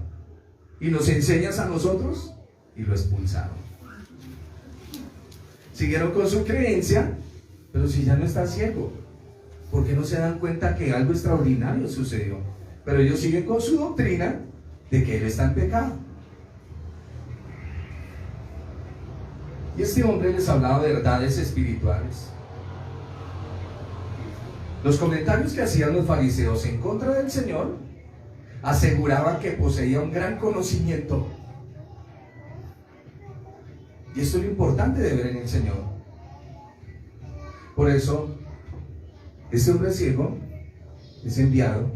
A: y nos enseñas a nosotros. Y lo expulsaron. Siguieron con su creencia, pero si ya no está ciego, ¿por qué no se dan cuenta que algo extraordinario sucedió? Pero ellos siguen con su doctrina de que él está en pecado. Y este hombre les hablaba de verdades espirituales. Los comentarios que hacían los fariseos en contra del Señor aseguraban que poseía un gran conocimiento. Y esto es lo importante de ver en el Señor. Por eso, este hombre ciego es enviado.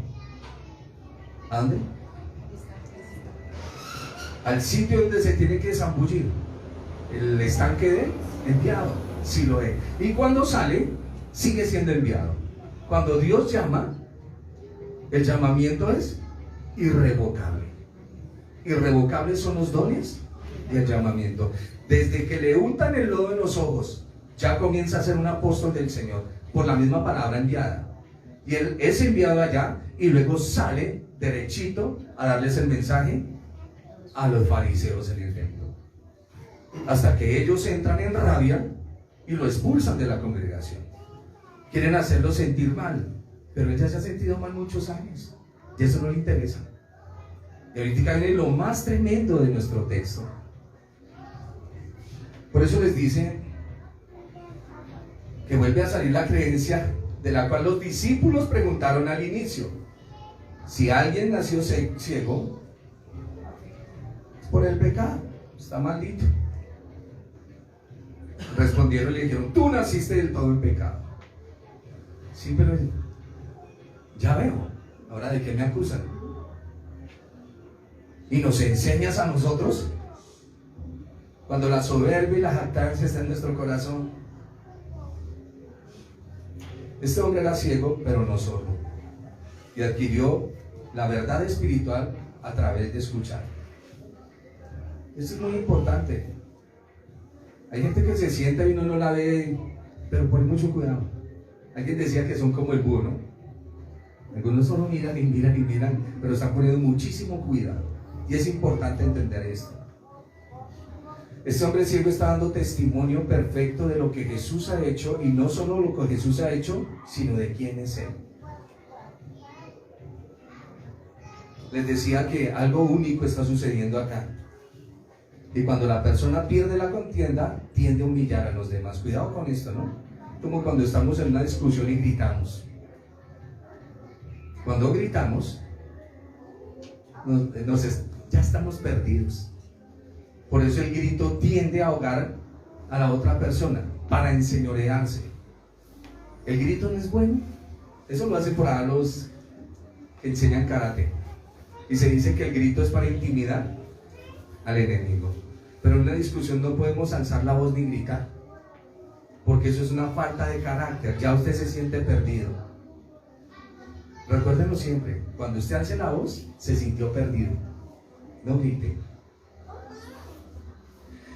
A: ¿A dónde? Al sitio donde se tiene que zambullir. El estanque de enviado, Siloé. Y cuando sale, sigue siendo enviado. Cuando Dios llama, el llamamiento es irrevocable. Irrevocables son los dones y el llamamiento. Desde que le untan el lodo en los ojos, ya comienza a ser un apóstol del Señor, por la misma palabra enviada. Y él es enviado allá y luego sale derechito a darles el mensaje a los fariseos en el templo, hasta que ellos entran en rabia y lo expulsan de la congregación. Quieren hacerlo sentir mal, pero él ya se ha sentido mal muchos años y eso no le interesa. Y ahorita viene lo más tremendo de nuestro texto. Por eso les dice que vuelve a salir la creencia de la cual los discípulos preguntaron al inicio: si alguien nació ciego, es por el pecado, está maldito. Respondieron y le dijeron: tú naciste del todo en pecado. Sí, pero ya veo, ahora ¿de qué me acusan? ¿Y nos enseñas a nosotros? Cuando la soberbia y la jactancia está en nuestro corazón. Este hombre era ciego, pero no sordo, y adquirió la verdad espiritual a través de escuchar. Esto es muy importante. Hay gente que se sienta y uno no la ve, pero pon mucho cuidado. Alguien decía que son como el búho, ¿no? Algunos solo miran y miran y miran, pero están poniendo muchísimo cuidado. Y es importante entender esto. Este hombre ciego está dando testimonio perfecto de lo que Jesús ha hecho, y no solo lo que Jesús ha hecho, sino de quién es Él. Les decía que algo único está sucediendo acá. Y cuando la persona pierde la contienda, tiende a humillar a los demás. Cuidado con esto, ¿no? Como cuando estamos en una discusión y gritamos. Cuando gritamos, ya estamos perdidos. Por eso el grito tiende a ahogar a la otra persona, para enseñorearse. El grito no es bueno. Eso lo hacen por ahí los que enseñan karate. Y se dice que el grito es para intimidar al enemigo. Pero en una discusión no podemos alzar la voz ni gritar, porque eso es una falta de carácter. Ya usted se siente perdido. Recuérdenlo siempre, cuando usted alce la voz, se sintió perdido. No grite.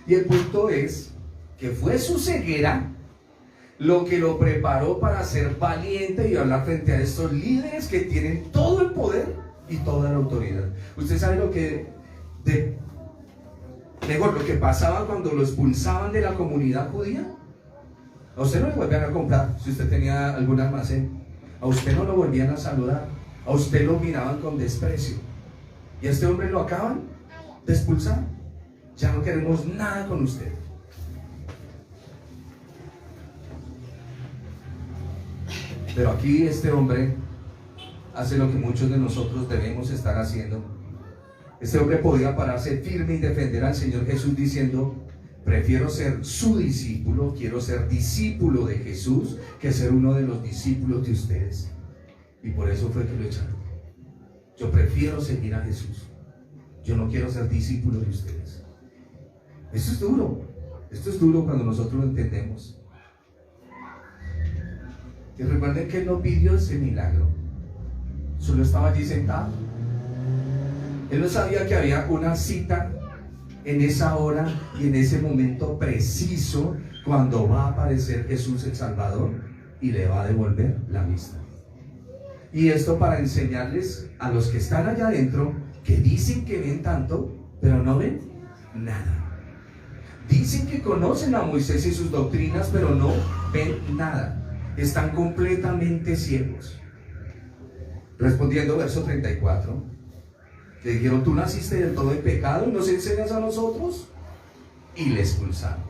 A: Y el punto es que fue su ceguera lo que lo preparó para ser valiente y hablar frente a estos líderes que tienen todo el poder y toda la autoridad. Usted sabe lo que lo que pasaba cuando lo expulsaban de la comunidad judía. A usted no le volvían a comprar si usted tenía algún almacén. A usted no lo volvían a saludar. A usted lo miraban con desprecio. Y a este hombre lo acaban de expulsar. Ya no queremos nada con usted. Pero aquí este hombre hace lo que muchos de nosotros debemos estar haciendo. Este hombre podía pararse firme y defender al Señor Jesús diciendo: prefiero ser su discípulo, quiero ser discípulo de Jesús, que ser uno de los discípulos de ustedes. Y por eso fue que lo echaron. Yo prefiero seguir a Jesús. Yo no quiero ser discípulo de ustedes. Esto es duro. Esto es duro cuando nosotros lo entendemos. Y recuerden que él no pidió ese milagro. Solo estaba allí sentado. Él no sabía que había una cita en esa hora y en ese momento preciso cuando va a aparecer Jesús el Salvador y le va a devolver la vista. Y esto para enseñarles a los que están allá adentro, que dicen que ven tanto, pero no ven nada. Dicen que conocen a Moisés y sus doctrinas, pero no ven nada. Están completamente ciegos. Respondiendo verso 34, le dijeron: tú naciste del todo en pecado y nos enseñas a nosotros. Y le expulsaron.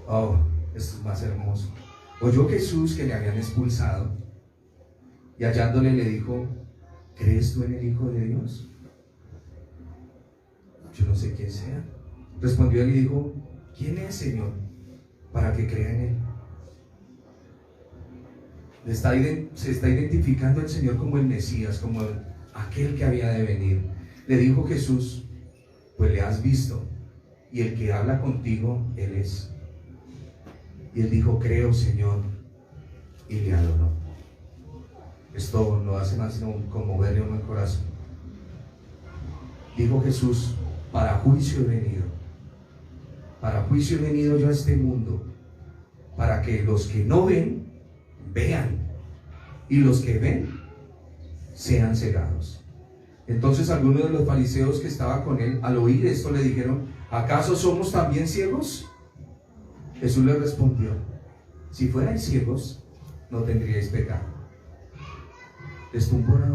A: Oh, esto es más hermoso. Oyó Jesús que le habían expulsado y hallándole le dijo: ¿crees tú en el Hijo de Dios? Yo no sé quién sea. Respondió él y dijo: ¿quién es, Señor, para que crea en él? Se está identificando el Señor como el Mesías, como aquel que había de venir. Le dijo Jesús: pues le has visto, y el que habla contigo, él es. Y él dijo: creo, Señor, y le adoró. Esto no hace más sino conmoverle uno el corazón. Dijo Jesús: para juicio he venido. Para juicio he venido yo a este mundo, para que los que no ven, vean, y los que ven, sean cegados. Entonces algunos de los fariseos que estaban con él, al oír esto, le dijeron: ¿acaso somos también ciegos? Jesús les respondió: si fuerais ciegos, no tendríais pecado. Les tumbó la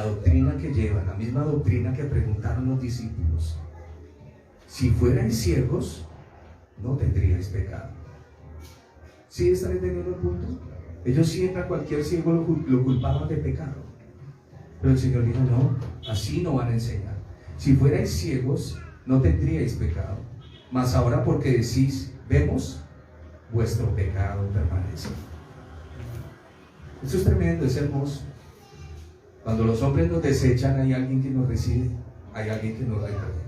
A: doctrina que llevan, la misma doctrina que preguntaron los discípulos. Si fuerais ciegos, no tendríais pecado. ¿Sí están entendiendo el punto? Ellos siempre a cualquier ciego lo culpaban de pecado. Pero el Señor dijo: no, así no van a enseñar. Si fuerais ciegos, no tendríais pecado. Mas ahora, porque decís: vemos, vuestro pecado permanece. Esto es tremendo, es hermoso. Cuando los hombres nos desechan, hay alguien que nos recibe, hay alguien que nos da el perdón.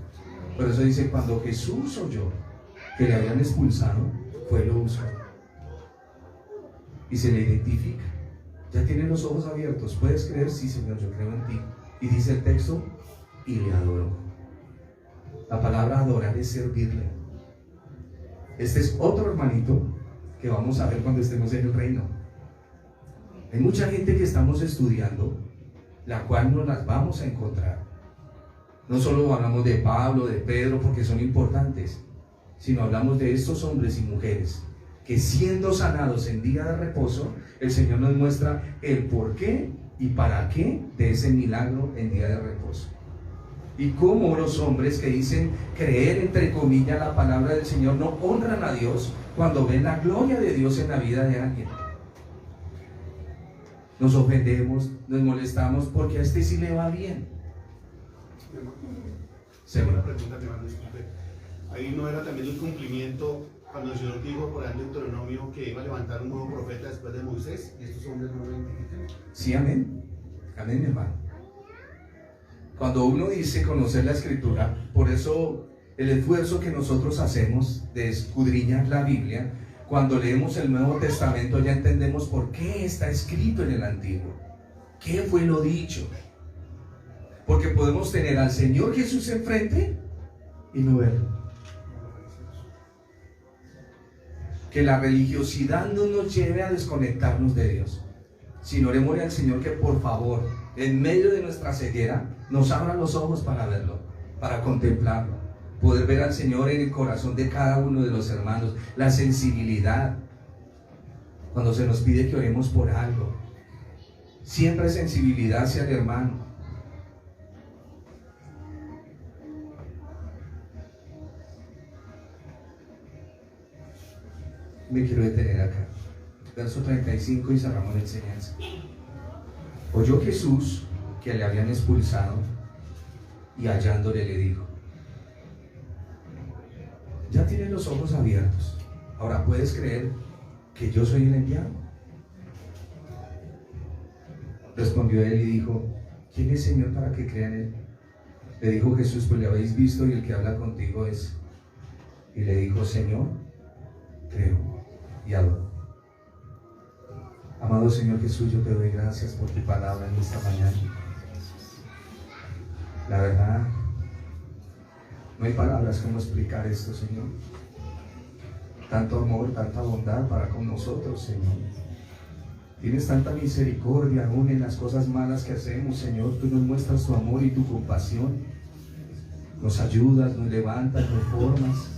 A: Por eso dice: cuando Jesús oyó que le habían expulsado, fue lo usó. Y se le identifica. Ya tiene los ojos abiertos. ¿Puedes creer? Sí, Señor, yo creo en ti. Y dice el texto: y le adoró. La palabra adorar es servirle. Este es otro hermanito que vamos a ver cuando estemos en el reino. Hay mucha gente que estamos estudiando, la cual nos las vamos a encontrar. No solo hablamos de Pablo, de Pedro, porque son importantes, sino hablamos de estos hombres y mujeres que, siendo sanados en día de reposo, el Señor nos muestra el por qué y para qué de ese milagro en día de reposo. Y cómo los hombres que dicen creer, entre comillas, la palabra del Señor, no honran a Dios cuando ven la gloria de Dios en la vida de alguien. Nos ofendemos, nos molestamos porque a este sí le va bien.
B: Segunda pregunta, hermano, disculpe. Ahí no era también un cumplimiento cuando el Señor dijo por ahí en Deuteronomio que iba a levantar un nuevo profeta después de Moisés, y estos hombres no lo identifican.
A: Sí, amén. Amén, mi hermano. Cuando uno dice conocer la Escritura, por eso el esfuerzo que nosotros hacemos de escudriñar la Biblia, cuando leemos el Nuevo Testamento ya entendemos por qué está escrito en el Antiguo, qué fue lo dicho. Porque podemos tener al Señor Jesús enfrente y no verlo. Que la religiosidad no nos lleve a desconectarnos de Dios, sino oremosle al Señor que por favor, en medio de nuestra ceguera, nos abra los ojos para verlo, para contemplarlo, poder ver al Señor en el corazón de cada uno de los hermanos, la sensibilidad, cuando se nos pide que oremos por algo, siempre sensibilidad hacia el hermano. Me quiero detener acá, verso 35, y cerramos la enseñanza. Oyó Jesús que le habían expulsado, y hallándole le dijo: ya tienes los ojos abiertos, ahora puedes creer que yo soy el enviado. Respondió él y dijo: ¿quién es, Señor, para que crea en él? Le dijo Jesús: pues le habéis visto, y el que habla contigo es. Y le dijo: Señor, creo y adoro. Amado Señor Jesús, yo te doy gracias por tu palabra en esta mañana. La verdad, no hay palabras como explicar esto, Señor. Tanto amor, tanta bondad para con nosotros, Señor. Tienes tanta misericordia aún en las cosas malas que hacemos, Señor. Tú nos muestras tu amor y tu compasión. Nos ayudas, nos levantas, nos formas.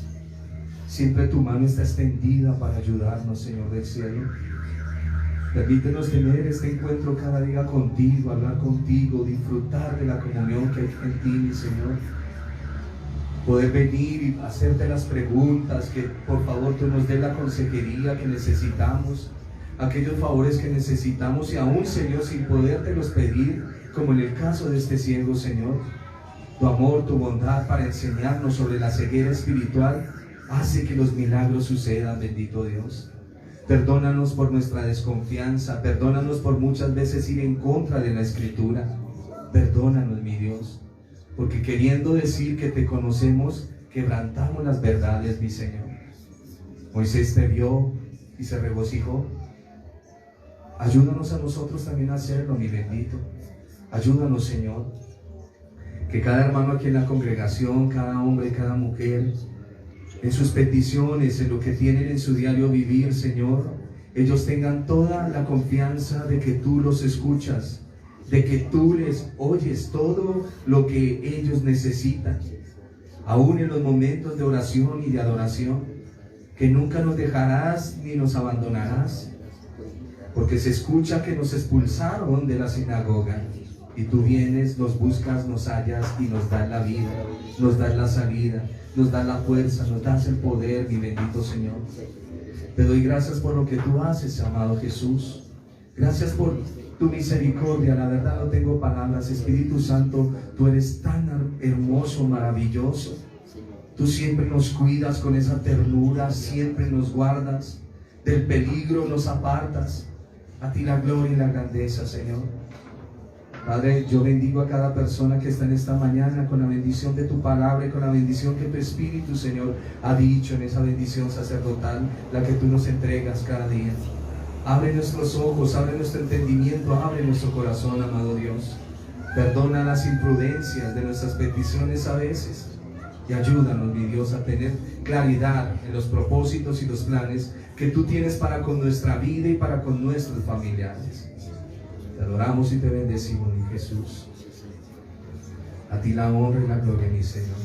A: Siempre tu mano está extendida para ayudarnos, Señor del cielo. Permítenos tener este encuentro cada día contigo, hablar contigo, disfrutar de la comunión que hay en ti, mi Señor. Poder venir y hacerte las preguntas, que por favor tú nos des la consejería que necesitamos, aquellos favores que necesitamos, y aún, Señor, sin podértelos pedir, como en el caso de este ciego, Señor. Tu amor, tu bondad para enseñarnos sobre la ceguera espiritual hace que los milagros sucedan, bendito Dios. Perdónanos por nuestra desconfianza, perdónanos por muchas veces ir en contra de la Escritura. Perdónanos, mi Dios, porque queriendo decir que te conocemos, quebrantamos las verdades, mi Señor. Moisés te vio y se regocijó. Ayúdanos a nosotros también a hacerlo, mi bendito. Ayúdanos, Señor, que cada hermano aquí en la congregación, cada hombre, cada mujer, en sus peticiones, en lo que tienen en su diario vivir, Señor, ellos tengan toda la confianza de que tú los escuchas, de que tú les oyes todo lo que ellos necesitan, aún en los momentos de oración y de adoración, que nunca nos dejarás ni nos abandonarás, porque se escucha que nos expulsaron de la sinagoga, y tú vienes, nos buscas, nos hallas y nos das la vida, nos das la salida, nos das la fuerza, nos das el poder, mi bendito Señor. Te doy gracias por lo que tú haces, amado Jesús. Gracias por tu misericordia. La verdad no tengo palabras. Espíritu Santo, tú eres tan hermoso, maravilloso. Tú siempre nos cuidas con esa ternura, siempre nos guardas. Del peligro nos apartas. A ti la gloria y la grandeza, Señor. Padre, yo bendigo a cada persona que está en esta mañana con la bendición de tu palabra y con la bendición que tu Espíritu, Señor, ha dicho en esa bendición sacerdotal, la que tú nos entregas cada día. Abre nuestros ojos, abre nuestro entendimiento, abre nuestro corazón, amado Dios. Perdona las imprudencias de nuestras peticiones a veces y ayúdanos, mi Dios, a tener claridad en los propósitos y los planes que tú tienes para con nuestra vida y para con nuestros familiares. Te adoramos y te bendecimos, mi Jesús. A ti la honra y la gloria, mi Señor.